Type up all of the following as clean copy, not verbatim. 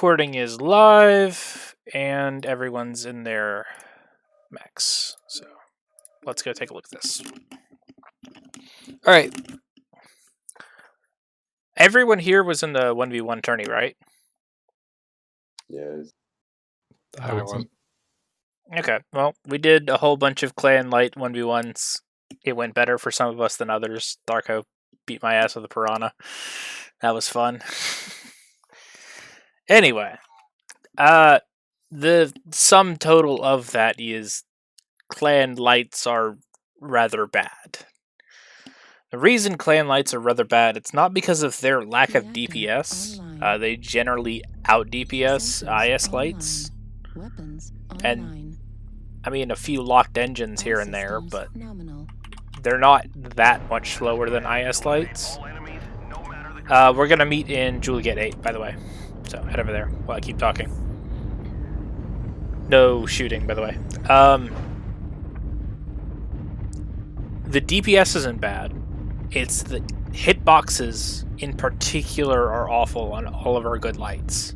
recording is live and everyone's in their mechs. So let's go take a look at this. All right. Everyone here was in the 1v1 tourney, right? Yes. I wasn't. Okay. Well, we did a whole bunch of clan light 1v1s. It went better for some of us than others. Darko beat my ass with a piranha. That was fun. Anyway, the sum total of that is clan lights are rather bad. The reason clan lights are rather bad, it's not because of their lack of DPS. They generally out DPS IS lights. And I mean a few locked engines here and there, but they're not that much slower than IS lights. We're gonna meet in Juliet 8, by the way. So head over there while I keep talking. No shooting, by the way. The DPS isn't bad. It's the hitboxes in particular are awful on all of our good lights.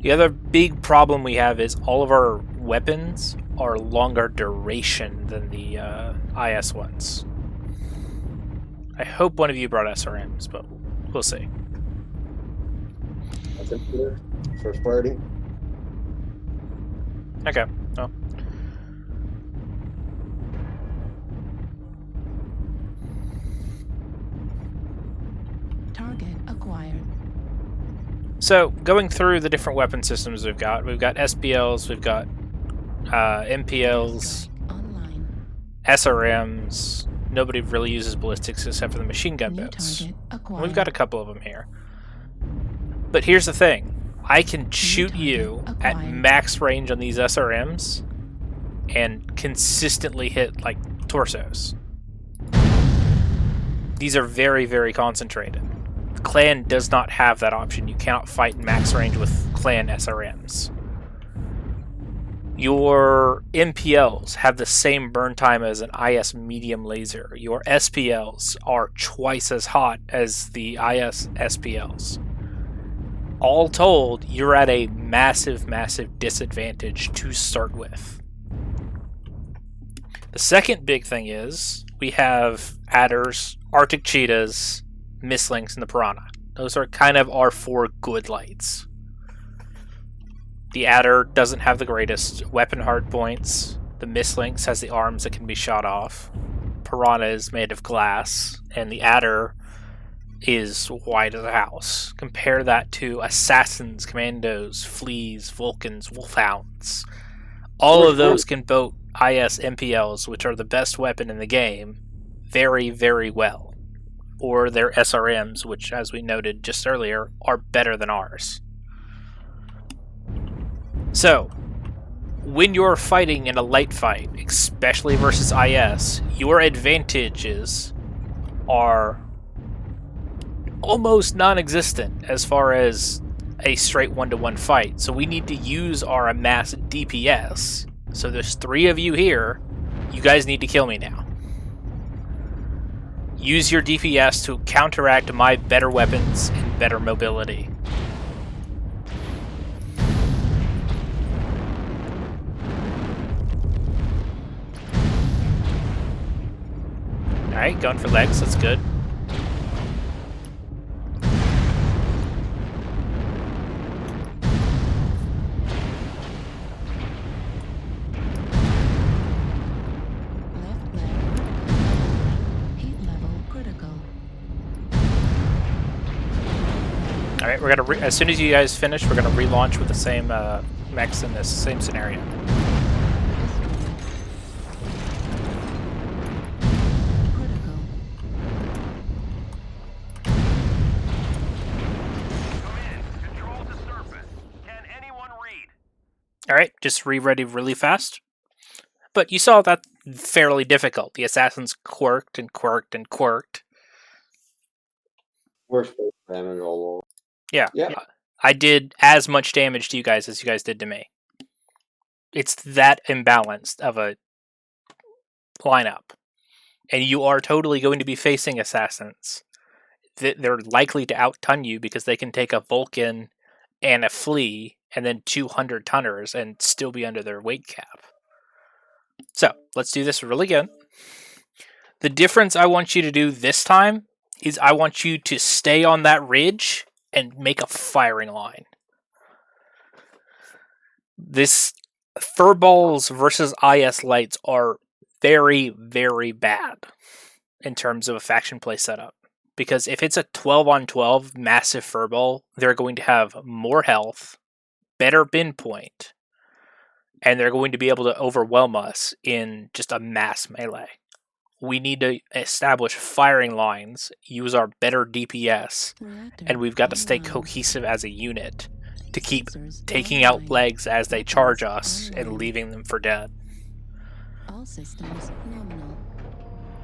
The other big problem we have is all of our weapons are longer duration than the IS ones. I hope one of you brought SRMs, but we'll see. That's it here. First party. Okay, well. Target acquired. So, going through the different weapon systems we've got SPLs, we've got MPLs, SRMs. Nobody really uses ballistics except for the machine gun bits. We've got a couple of them here. But here's the thing. I can shoot you at max range on these SRMs and consistently hit, like, torsos. These are very, very concentrated. The clan does not have that option. You cannot fight in max range with clan SRMs. Your MPLs have the same burn time as an IS medium laser. Your SPLs are twice as hot as the IS SPLs. All told, you're at a massive, massive disadvantage to start with. The second big thing is we have adders, Arctic cheetahs, mistlings, and the piranha. Those are kind of our four good lights. The adder doesn't have the greatest weapon hard points. The mistlings has the arms that can be shot off. Piranha is made of glass, and the adder is white as a house. Compare that to assassins, commandos, fleas, vulcans, wolfhounds. All of those can boat IS MPLs, which are the best weapon in the game, very, very well. Or their SRMs, which, as we noted just earlier, are better than ours. So, when you're fighting in a light fight, especially versus IS, your advantages are almost non-existent as far as a straight one-to-one fight. So we need to use our amassed DPS. So there's 3 of you here. You guys need to kill me now. Use your DPS to counteract my better weapons and better mobility. Alright, going for legs, that's good. Alright, we're gonna as soon as you guys finish, we're gonna relaunch with the same mechs in this same scenario. Alright, just re-ready really fast. But you saw that fairly difficult. The assassins quirked and quirked and quirked. Worst damage all over. Yeah. I did as much damage to you guys as you guys did to me. It's that imbalanced of a lineup. And you are totally going to be facing assassins. They're likely to out-ton you because they can take a Vulcan and a flea, and then 200 tonners and still be under their weight cap. So let's do this really good. The difference I want you to do this time is I want you to stay on that ridge and make a firing line. This FURBALLs versus IS lights are very, very bad in terms of a faction play setup. Because if it's a 12-on-12 massive FURBALL, they're going to have more health, better pinpoint, and they're going to be able to overwhelm us in just a mass melee. We need to establish firing lines, use our better DPS, and we've got to stay cohesive as a unit to keep taking out legs as they charge us and leaving them for dead.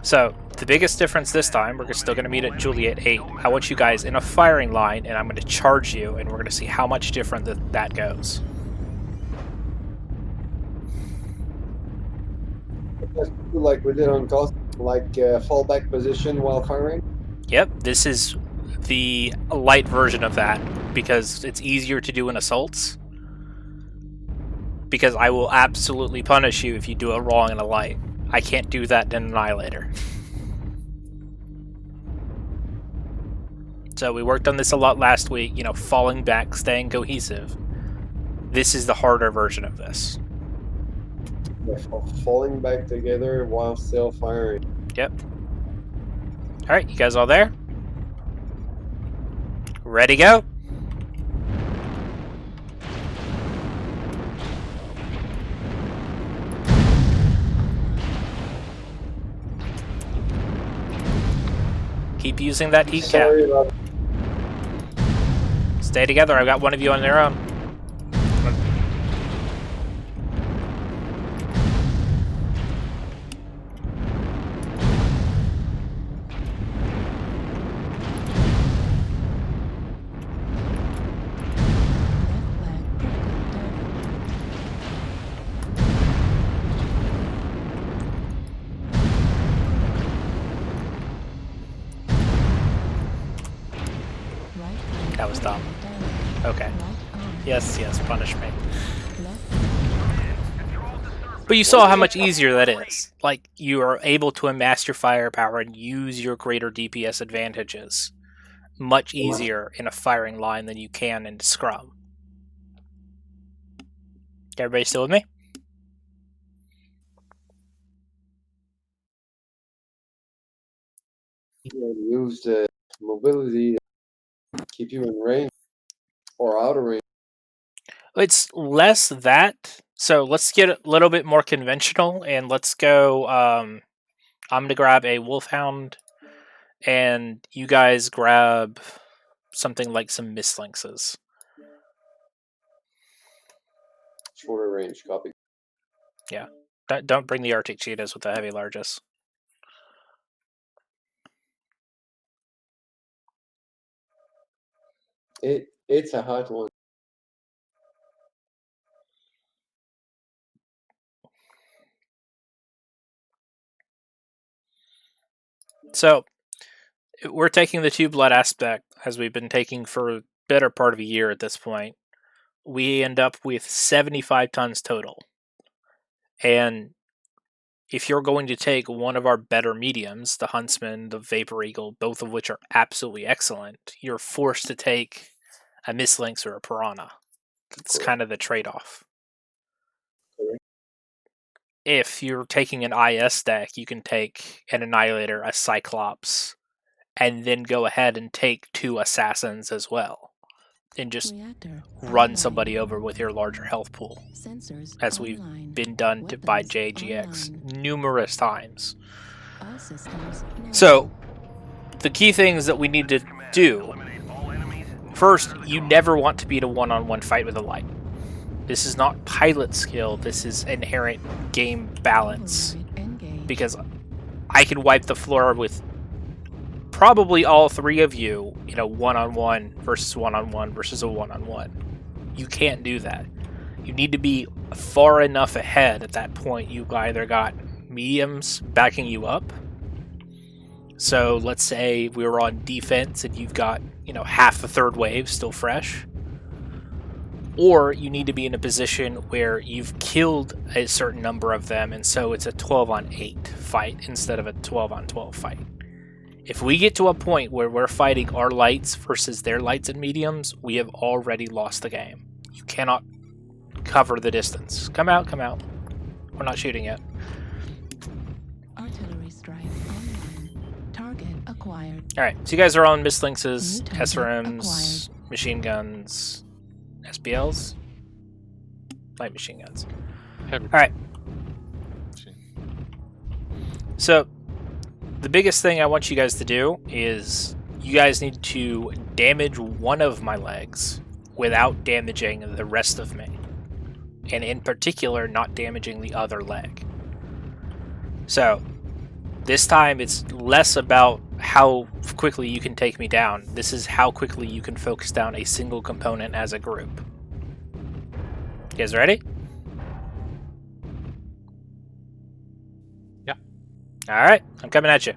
So, the biggest difference this time, we're still going to meet at Juliet 8. I want you guys in a firing line, and I'm going to charge you, and we're going to see how much different that goes. Like we did on cost, like fallback position while firing. Yep, this is the light version of that, because it's easier to do in assaults. Because I will absolutely punish you if you do it wrong in a light. I can't do that in Annihilator. So we worked on this a lot last week, you know, falling back, staying cohesive. This is the harder version of this. Yeah, falling back together while still firing. Yep. Alright, you guys all there? Ready, go? Keep using that heat cap. Stay together, I've got one of you on their own. That was dumb. Okay. Yes, punish me. But you saw how much easier that is. Like, you are able to amass your firepower and use your greater DPS advantages much easier in a firing line than you can in Scrum. Everybody still with me? Use the mobility to keep you in range or out of range. It's less that. So let's get a little bit more conventional and let's go. I'm going to grab a Wolfhound and you guys grab something like some Mistlynxes. Shorter range, copy. Yeah. Don't bring the Arctic Cheetahs with the heavy largest. It's a hot one. So, we're taking the two blood aspect, as we've been taking for a better part of a year at this point. We end up with 75 tons total. And if you're going to take one of our better mediums, the Huntsman, the Vapor Eagle, both of which are absolutely excellent, you're forced to take a Mistlynx or a Piranha. It's kind of the trade-off. If you're taking an IS deck, you can take an Annihilator, a Cyclops, and then go ahead and take two Assassins as well. And just run somebody over with your larger health pool. As we've been done by JGX numerous times. So, the key things that we need to do. First, you never want to be in a one-on-one fight with a light. This is not pilot skill, this is inherent game balance. Because I can wipe the floor with probably all three of you in a one-on-one versus one-on-one versus a one-on-one. You can't do that. You need to be far enough ahead at that point. You've either got mediums backing you up. So let's say we were on defense and you've got, half the third wave still fresh. or you need to be in a position where you've killed a certain number of them, and so it's a 12-on-8 fight instead of a 12-on-12 fight. If we get to a point where we're fighting our lights versus their lights and mediums, we have already lost the game. You cannot cover the distance. Come out, come out. We're not shooting yet. Artillery strike online. Target acquired. Alright, so you guys are on Mislinks, SRMs, machine guns, SBLs, light machine guns. Alright. So, the biggest thing I want you guys to do is you guys need to damage one of my legs without damaging the rest of me. And in particular, not damaging the other leg. So, this time it's less about how quickly you can take me down. This is how quickly you can focus down a single component as a group. You guys ready? Yeah. Alright, I'm coming at you.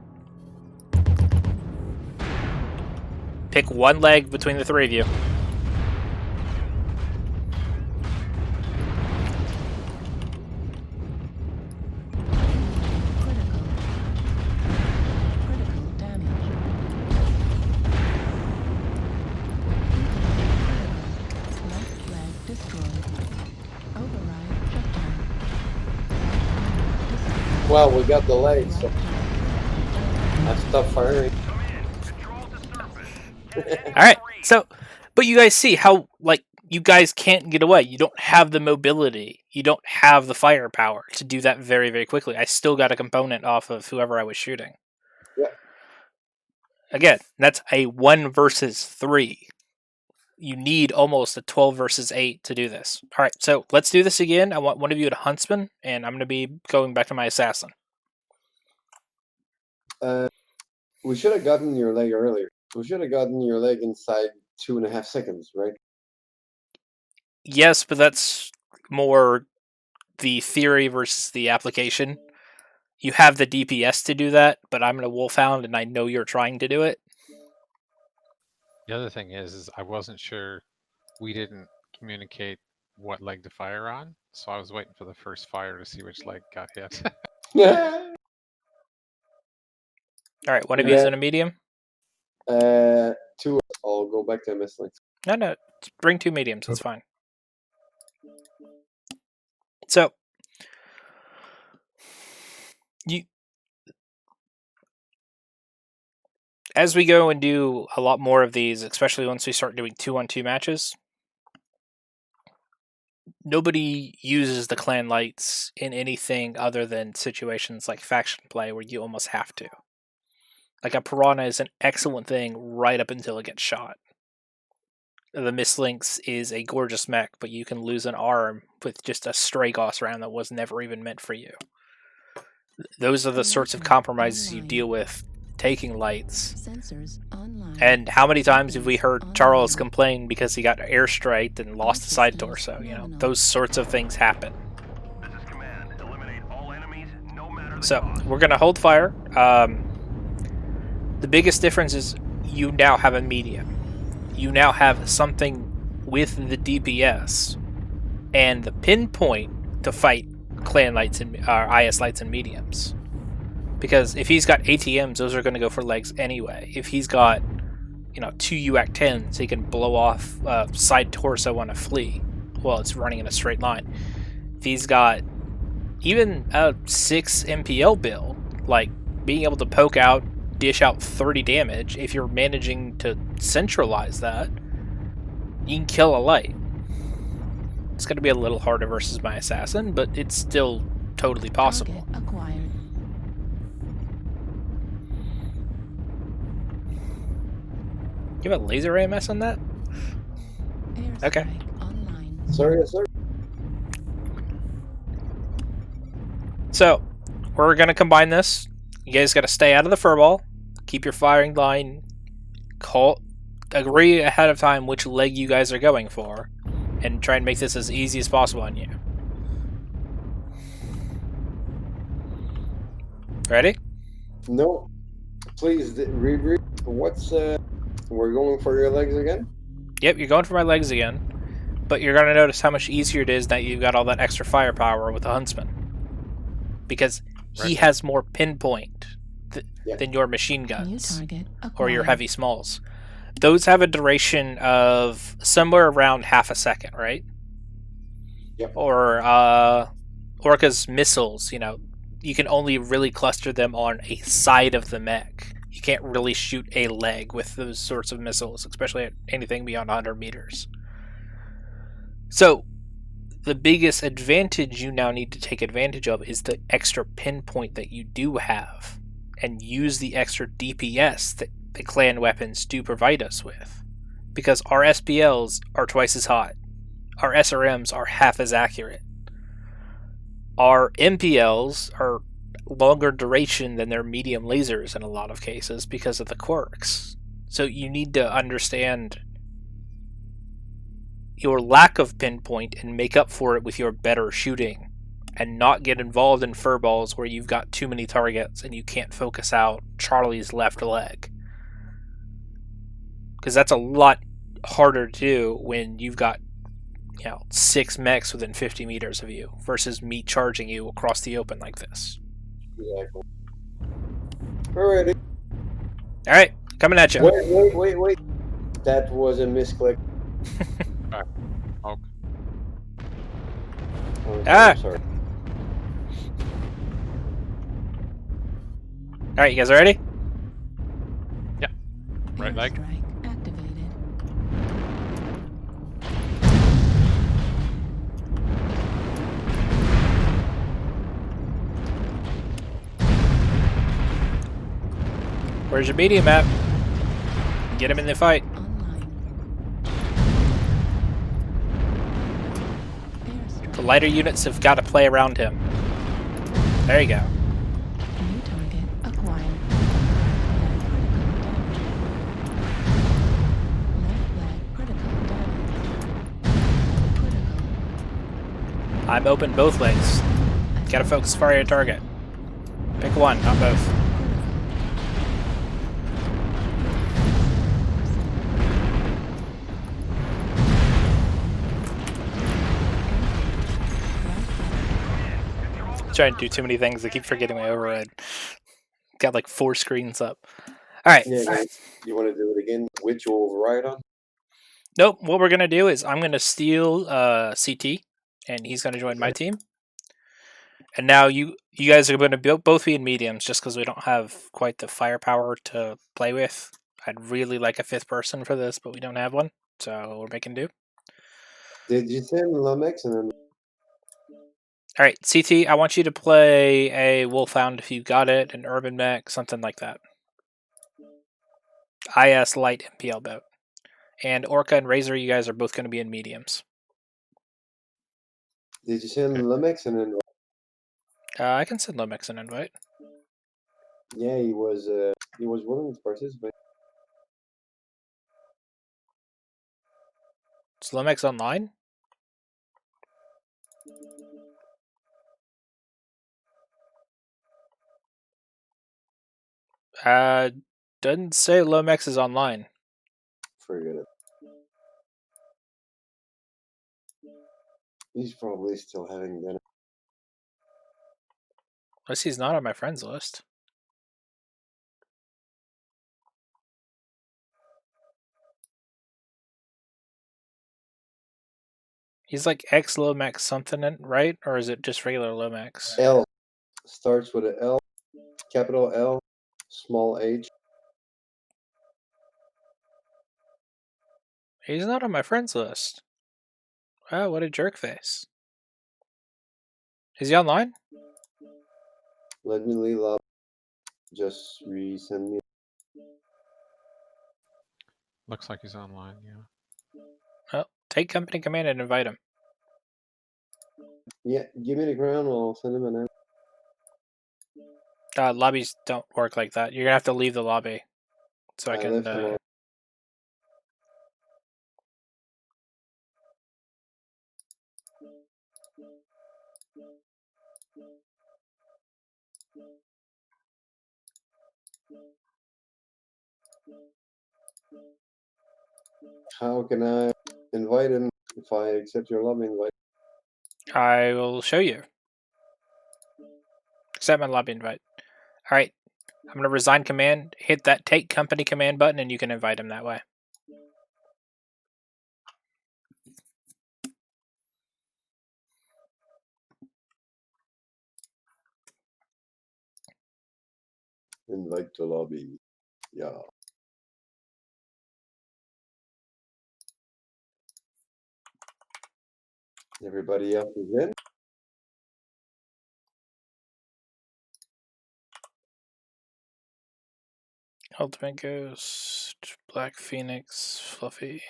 Pick one leg between the three of you. Critical damage. Left leg destroyed. Override shutdown. Well, we got the legs, so I stopped firing. Alright, so, but you guys see how, like, you guys can't get away. You don't have the mobility. You don't have the firepower to do that very, very quickly. I still got a component off of whoever I was shooting. Yeah. Again, that's a 1 versus 3. You need almost a 12 versus 8 to do this. Alright, so let's do this again. I want one of you to huntsman, and I'm going to be going back to my assassin. We should have gotten your leg earlier. We should have gotten your leg inside 2.5 seconds, right? Yes, but that's more the theory versus the application. You have the DPS to do that, but I'm a wolfhound, and I know you're trying to do it. The other thing is I wasn't sure. We didn't communicate what leg to fire on, so I was waiting for the first fire to see which leg got hit. Yeah. Alright, one of you is in a medium? 2. I'll go back to Mislinks. No, bring 2 mediums, it's fine. So, as we go and do a lot more of these, especially once we start doing 2-on-2 matches, nobody uses the clan lights in anything other than situations like faction play where you almost have to. Like a piranha is an excellent thing right up until it gets shot. The Mislinks is a gorgeous mech, but you can lose an arm with just a stray Gauss round that was never even meant for you. Those are the sorts of compromises you deal with taking lights. Sensors online. And how many times have we heard Charles complain because he got airstriked and lost a side torso? You know, those sorts of things happen. So, we're going to hold fire. The biggest difference is you now have a medium. You now have something with the DPS and the pinpoint to fight clan lights and IS lights and mediums. Because if he's got ATMs, those are going to go for legs anyway. If he's got, 2 UAC 10s, he can blow off side torso on a flea while it's running in a straight line. If he's got even a 6 MPL build, like being able to poke out, dish out 30 damage, if you're managing to centralize that, you can kill a light. It's going to be a little harder versus my assassin, but it's still totally possible. Target acquired. You have a laser AMS on that? Okay. Airstrike online. Sorry, yes, sir. So, we're going to combine this. You guys got to stay out of the furball. Keep your firing line. Agree ahead of time which leg you guys are going for. And try and make this as easy as possible on you. Ready? No. Please, read. What's, we're going for your legs again? Yep, you're going for my legs again. But you're going to notice how much easier it is that you've got all that extra firepower with the Huntsman. Because he Right. has more pinpoint Yeah. than your machine New guns target or your acquired. heavy smalls. Those have a duration of somewhere around half a second, right? Yep. Or Orca's missiles, you know, you can only really cluster them on a side of the mech. You can't really shoot a leg with those sorts of missiles, especially at anything beyond 100 meters. So, the biggest advantage you now need to take advantage of is the extra pinpoint that you do have, and use the extra DPS that the clan weapons do provide us with. Because our SPLs are twice as hot, our SRMs are half as accurate, our MPLs are longer duration than their medium lasers in a lot of cases because of the quirks. So you need to understand your lack of pinpoint and make up for it with your better shooting, and not get involved in furballs where you've got too many targets and you can't focus out Charlie's left leg. Because that's a lot harder to do when you've got, you know, 6 mechs within 50 meters of you versus me charging you across the open like this. Exactly. Alrighty. Alright, coming at you. Wait. That was a misclick. Oh, Oh, Ah! I'm sorry. Alright, you guys ready? right leg. Airstrike activated. Where's your medium at? Get him in the fight. Online. The Airstrike. lighter units have got to play around him. There you go. New target acquired. Left leg critical damage. Critical. I'm open both legs. Gotta focus fire your target. Pick one, not both. Trying to do too many things. I keep forgetting my override. Got like 4 screens up. Alright. Yeah, guys, you want to do it again? Which you override on? Nope. What we're gonna do is I'm gonna steal CT, and he's gonna join my team. And now you guys are going to both be in mediums, just because we don't have quite the firepower to play with. I'd really like a 5th person for this, but we don't have one, so we're making do. Did you send Lumix and then? All right, CT, I want you to play a Wolfhound if you got it, an Urban Mech, something like that. IS Light MPL boat. And Orca and Razor, you guys are both going to be in mediums. Did you send Lumix and then? I can send Lomex an invite. Yeah, he was willing to participate. Is Lomex online? Doesn't say Lomex is online. Forget it. He's probably still having dinner. Unless he's not on my friends list. He's like X Lomax something, right? Or is it just regular Lomax? L starts with a L, capital L, small H. He's not on my friends list. Wow, what a jerk face. Is he online? Let me leave up. Just resend me. Looks like he's online. Yeah. Well, take company command and invite him. Yeah, give me the ground. I'll send him an. Lobbies don't work like that. You're gonna have to leave the lobby, so I can. left him on. How can I invite him if I accept your lobby invite? I will show you. Accept my lobby invite. All right. I'm going to resign command. Hit that take company command button, and you can invite him that way. Invite to lobby. Yeah. Everybody else is in. Ultimate Ghost, Black Phoenix, Fluffy.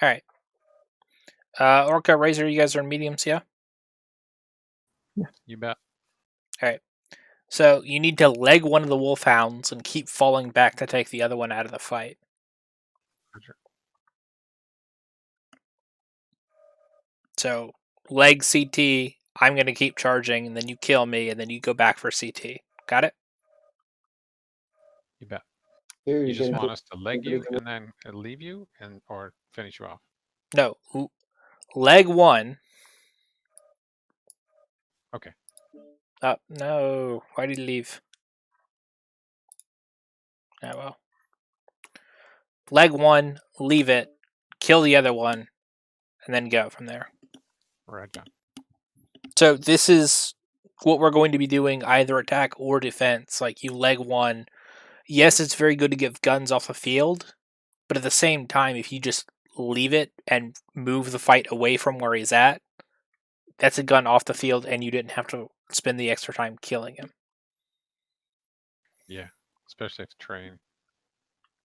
All right. Orca, Razor, you guys are in mediums, yeah? You bet. All right. So you need to leg one of the wolfhounds and keep falling back to take the other one out of the fight. Roger. So leg CT, I'm going to keep charging, and then you kill me, and then you go back for CT. Got it? You bet. Here You just can want us to leg you company and then leave you and or finish you off. No. Leg one. Okay. No. Why did he leave? Oh, well. Leg one, leave it, kill the other one, and then go from there. Right down. So this is what we're going to be doing, either attack or defense. Like, you leg one. Yes, it's very good to get guns off the field, but at the same time, if you just leave it and move the fight away from where he's at, that's a gun off the field, and you didn't have to spend the extra time killing him. Yeah. Especially if terrain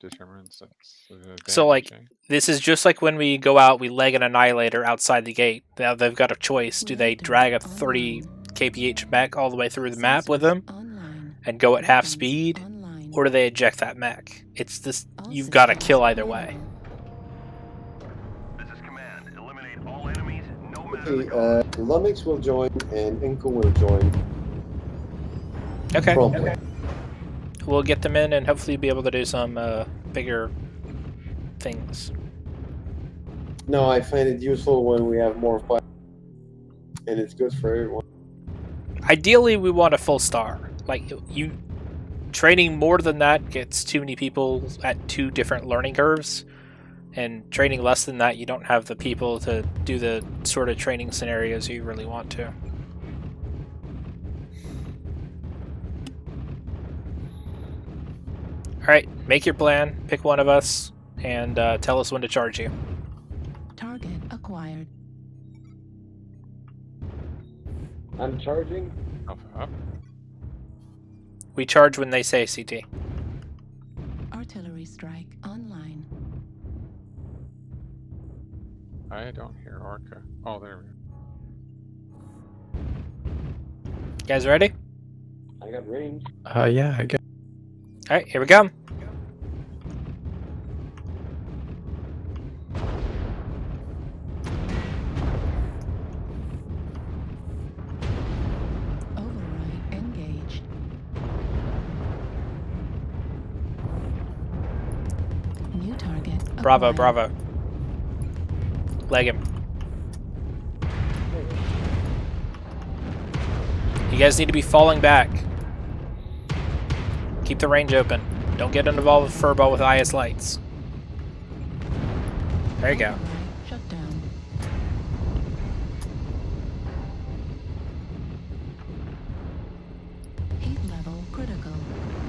determines that's the So, like, damage, eh? this is just like when we go out, we leg an Annihilator outside the gate. Now they've got a choice. Do they drag a 30 kph mech all the way through the map with them and go at half speed, or do they eject that mech? It's this. You've got to kill either way. This is command. Eliminate all enemies, no matter Okay, the cost. Lumix will join and Inko will join Okay. promptly. We'll get them in and hopefully be able to do some bigger things. No, I find it useful when we have more fight, and it's good for everyone. Ideally, we want a full star. Like, you training more than that gets too many people at two different learning curves, and training less than that, you don't have the people to do the sort of training scenarios you really want to. Alright, make your plan, pick one of us, and tell us when to charge you. Target acquired. I'm charging. Up. We charge when they say CT. Artillery strike online. I don't hear Orca. Oh, there we go. You guys ready? I got range. Yeah, I guess. Alright, here we go. Override engaged. New target. Bravo, acquired. bravo. Leg him. You guys need to be falling back. Keep the range open. Don't get involved with FURBALL with IS lights. There you go. Override shut down. Heat level critical.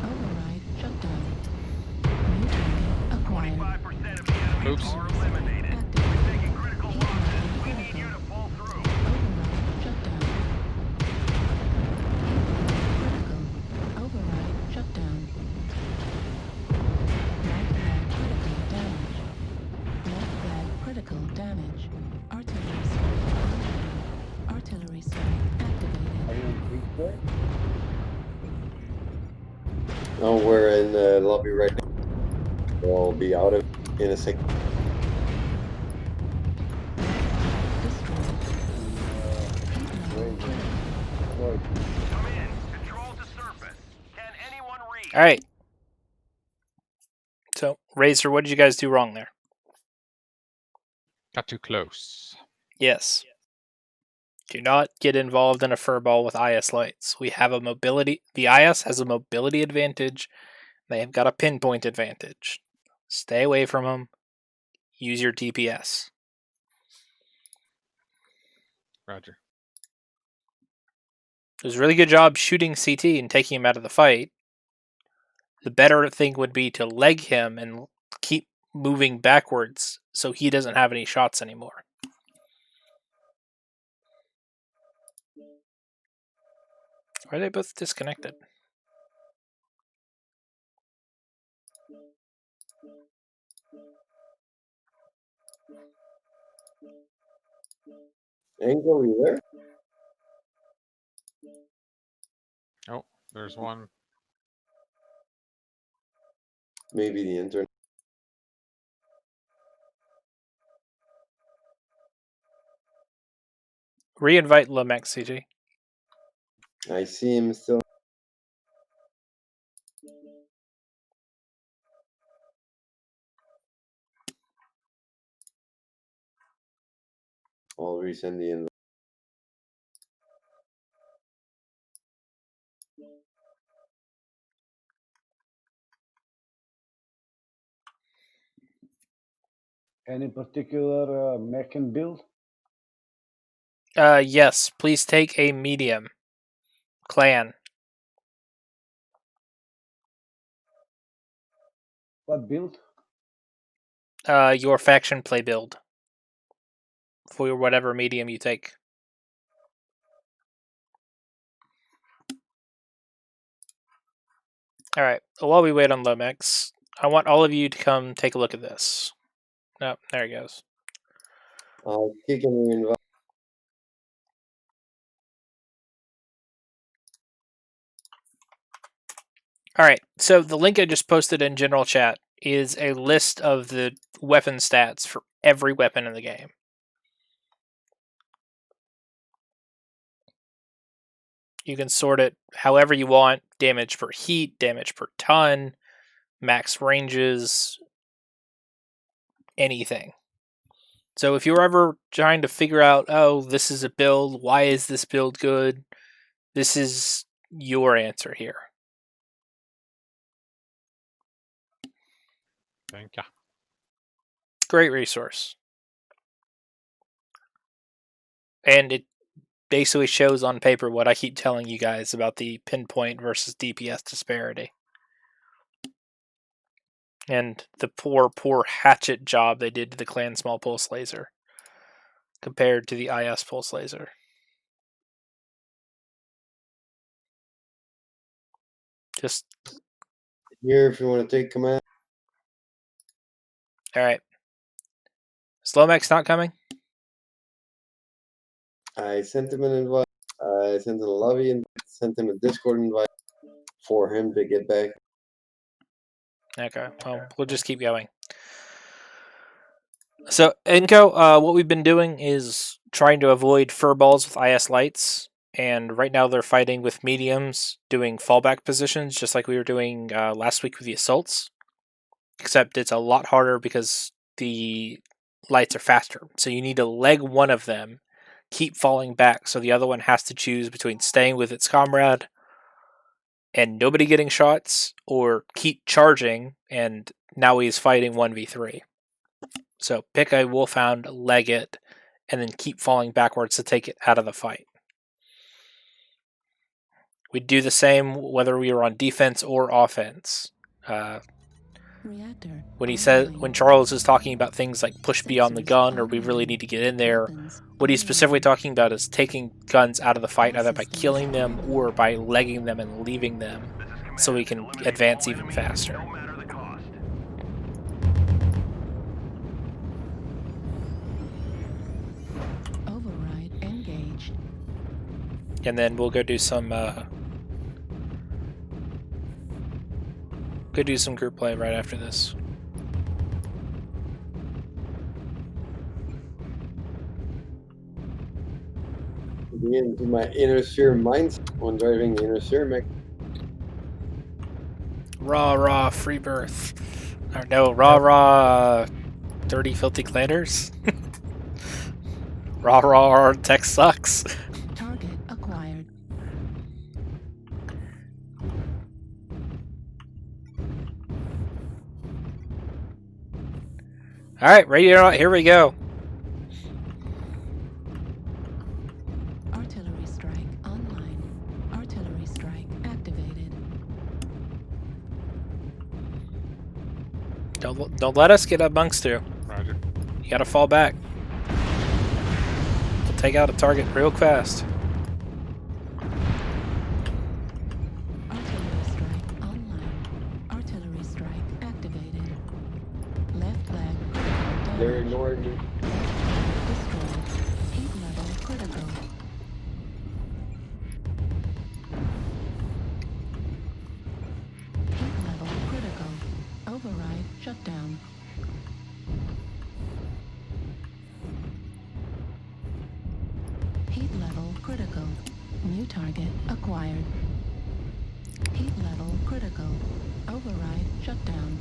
Override shut down. New target acquired. 25% of the enemies Oops. are eliminated. Active. We're taking critical Heat losses. level We need you critical. to pull through. Override shut down. Critical. Override shut down. Light flag critical damage. Light flag critical damage. Artillery strike. Artillery strike activated. Oh, we're in the lobby right now. We'll be out of in a second. Destroyed. Heat level critical. Come in. Control to surface. Can anyone read? Alright. So, Razor, what did you guys do wrong there? Got too close. Yes. Do not get involved in a furball with IS lights. We have a mobility. The IS has a mobility advantage. They have got a pinpoint advantage. Stay away from them. Use your DPS. Roger. It was a really good job shooting CT and taking him out of the fight. The better thing would be to leg him and keep moving backwards so he doesn't have any shots anymore. Why are they both disconnected? Angle, you there? Oh, there's one. Maybe the internet. Reinvite Lomax CG. I see him still. I'll resend the invite. Any particular mech and build? Yes, please take a medium. Clan. What build? Your faction play build. For whatever medium you take. Alright, while we wait on Lomax, I want all of you to come take a look at this. No, there he goes. I'll kick him the invite. Alright, so the link I just posted in general chat is a list of the weapon stats for every weapon in the game. You can sort it however you want. Damage per heat, damage per ton, max ranges, anything. So if you're ever trying to figure out, oh, this is a build, why is this build good? This is your answer here. Thank you. Great resource. And it basically shows on paper what I keep telling you guys about the pinpoint versus DPS disparity. And the poor hatchet job they did to the clan small pulse laser compared to the IS pulse laser. Just Here, if you want to take command. alright. Slomax not coming? I sent him an invite. I sent him a lobby invite. Sent him a Discord invite for him to get back. Okay, well, we'll just keep going. So, Inco, what we've been doing is trying to avoid furballs with IS lights, and right now they're fighting with mediums, doing fallback positions, just like we were doing last week with the assaults. Except it's a lot harder because the lights are faster. So you need to leg one of them, keep falling back, so the other one has to choose between staying with its comrade and nobody getting shots, or keep charging, and now he's fighting 1v3. So pick a wolfhound, leg it, and then keep falling backwards to take it out of the fight. We'd do the same whether we were on defense or offense. Reactor When Charles is talking about things like push beyond the gun, or we really need to get in there, what he's specifically talking about is taking guns out of the fight, either by killing them or by legging them and leaving them, so we can advance even faster. No matter the cost. Override engaged. And then we'll go do some group play right after this. Get into my inner sphere mindset when driving the inner sphere mech. Rah, free birth. Or no, rah, 30 filthy clanders. Rah rah, tech sucks. Target acquired. Alright, radio, here we go. Artillery strike online. Artillery strike activated. Don't let us get amongst you. Roger. You gotta fall back. We'll take out a target real fast. Artillery strike online. Artillery strike activated. Left flag critical They're damage. ignoring you. Destroyed. Heat level critical. Heat level critical. Override shutdown. Heat level critical. New target acquired. Heat level critical. Override shutdown.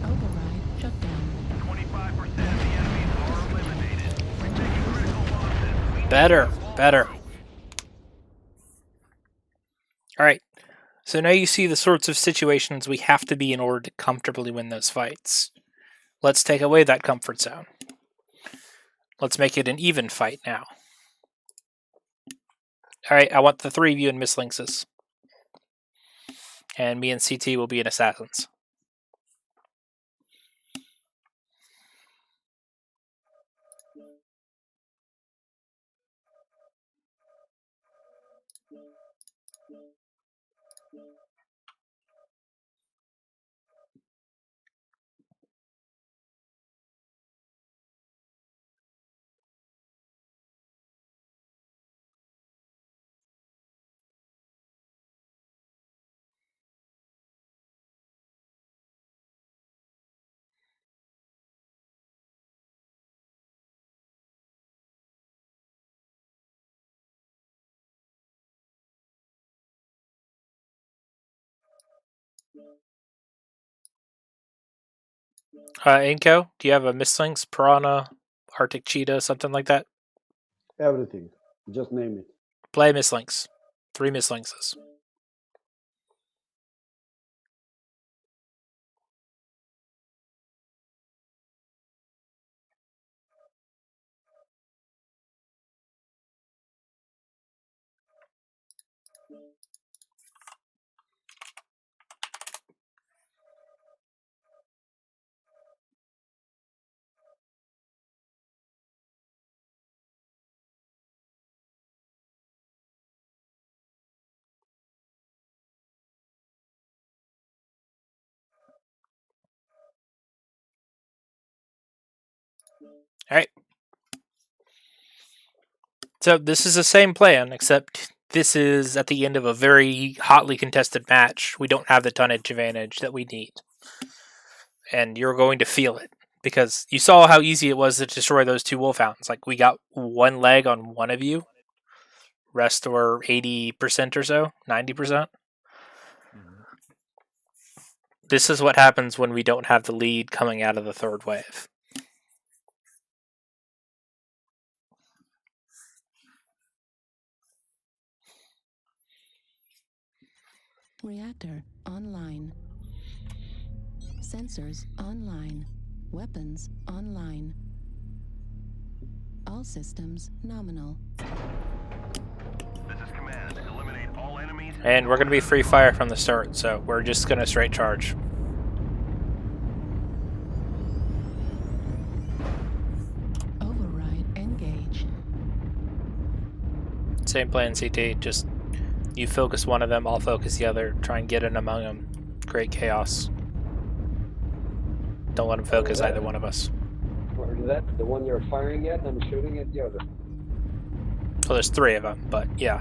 Override shutdown. 25% of the enemies are eliminated. We're taking critical losses. We Better, better. Alright, so now you see the sorts of situations we have to be in order to comfortably win those fights. Let's take away that comfort zone. Let's make it an even fight now. Alright, I want the three of you in Miss Lynxes. And me and CT will be in Assassins. Inko, do you have a Miss Lynx, Piranha, Arctic Cheetah, something like that? Everything. Just name it. Play Miss Lynx. 3 Miss Lynxes. Alright. So this is the same plan, except this is at the end of a very hotly contested match. We don't have the tonnage advantage that we need. And you're going to feel it. Because you saw how easy it was to destroy those 2 wolfhounds. Like, we got 1 leg on one of you. Rest were 80% or so, 90%. This is what happens when we don't have the lead coming out of the 3rd wave. Reactor online. Sensors online. Weapons online. All systems nominal. This is command. Eliminate all enemies. And we're going to be free fire from the start, so we're just going to straight charge. Override engage. Same plan, CT, just you focus one of them, I'll focus the other, try and get in among them. Create chaos. Don't let them focus either one of us. Or that, the one you're firing at, I'm shooting at the other. Well, there's 3 of them, but yeah.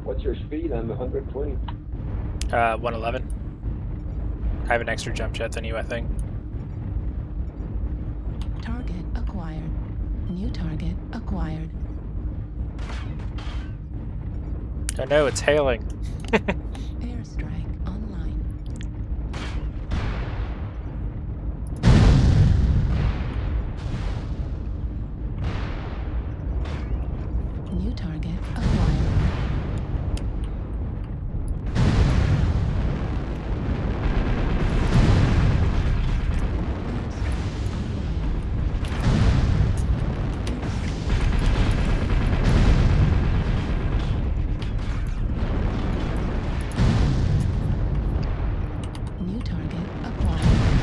What's your speed? I'm 120. 111. I have an extra jump jet than you, I think. Target acquired. New target acquired. Oh no, it's hailing. Airstrike online. New target acquired. New target acquired.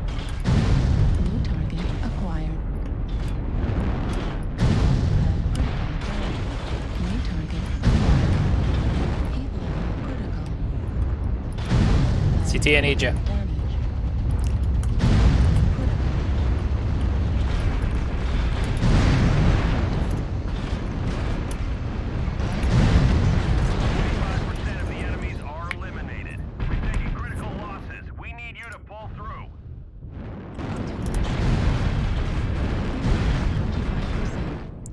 New target acquired. New target acquired. Heat level critical. CT, I need you. Damage. Percent of the enemies are eliminated. We're taking critical losses. We need you to pull through.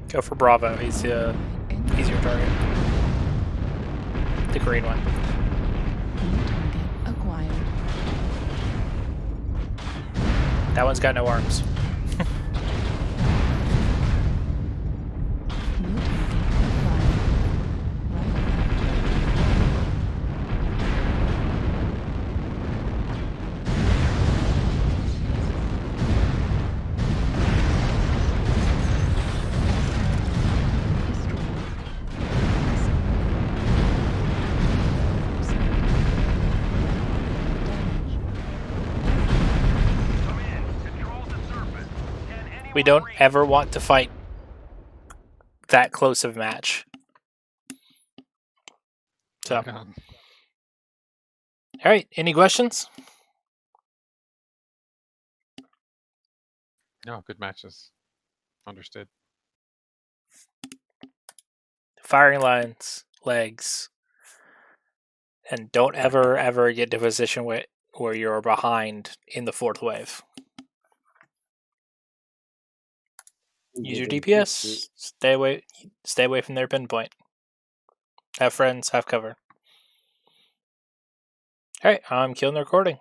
25%. Go for Bravo. He's your target. The green one. New target acquired. That one's got no arms. New target acquired. Come in. Control the surface. Can anyone We don't read? ever want to fight that close of match. So, Right on. all right. Any questions? No, good matches. Understood. Firing lines, legs, and don't ever get to a position where you're behind in the fourth wave. Use your DPS. Stay away from their pinpoint. Have friends. Have cover. All right. I'm killing the recording.